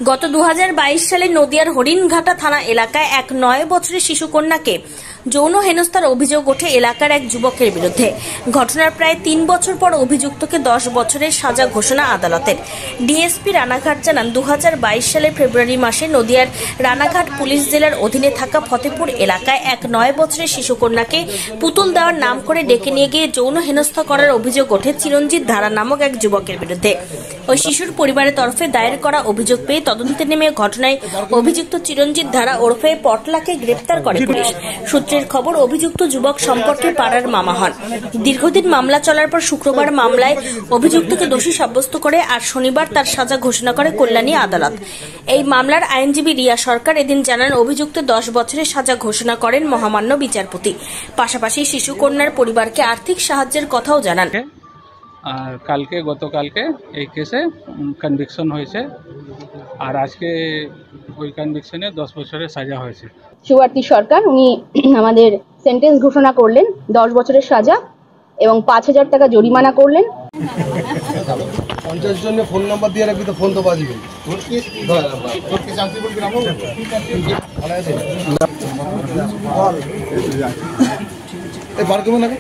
গত 2022 সালে নদিয়ার হরিণঘাটা থানা এলাকায় এক 9 বছরের শিশুকন্যাকে যৌন হেনস্থার অভিযোগ ওঠে এলাকার এক যুবকের বিরুদ্ধে। ঘটনার প্রায় 3 বছর পর অভিযুক্তকে 10 বছরের সাজা ঘোষণা আদালতের। ডিএসপি রানাঘাট জানান, 2022 সালের ফেব্রুয়ারি মাসে নদিয়ার রানাঘাট পুলিশ জেলার অধীনে থাকা ফতেপুর এলাকায় এক 9 বছরের শিশুকন্যাকে পুতুল দেওয়ার নাম করে ডেকে নিয়ে গিয়ে যৌন হেনস্থা করার অভিযোগ ওঠে চিরঞ্জিত ধারা নামক এক যুবকের বিরুদ্ধে। ওই শিশুর পরিবারের তরফে দায়ের করা অভিযোগ পেয়ে তদন্তে নেমে ঘটনায় অভিযুক্ত চিরঞ্জিত ধারা ওরফে পটলাকে গ্রেপ্তার করে পুলিশ। সূত্রের খবর, অভিযুক্ত যুবক সম্পর্কে পাড়ার মামা হন। দীর্ঘদিন মামলা চলার পর শুক্রবার মামলায় অভিযুক্তকে দোষী সাব্যস্ত করে আর শনিবার তার সাজা ঘোষণা করে কল্যাণী আদালত। এই মামলার আইনজীবী রিয়া সরকার এদিন জানান, অভিযুক্ত 10 বছরের সাজা ঘোষণা করেন মহামান্য বিচারপতি। পাশাপাশি শিশুকন্যার পরিবারকে আর্থিক সাহায্যের কথাও জানান। আর গতকালকে এই কেসে কনভিকশন হয়েছে আর আজকে ওই কনভিকশনে 10 বছরের সাজা হয়েছে। সুভার্তি সরকার উনি আমাদের সেন্টেন্স ঘোষণা করলেন 10 বছরের সাজা এবং 5000 টাকা জরিমানা করলেন। 50 জনের ফোন নাম্বার দিয়ে রাখবি তো ফোন তো বাজবে। এই বার করবেন নাকি?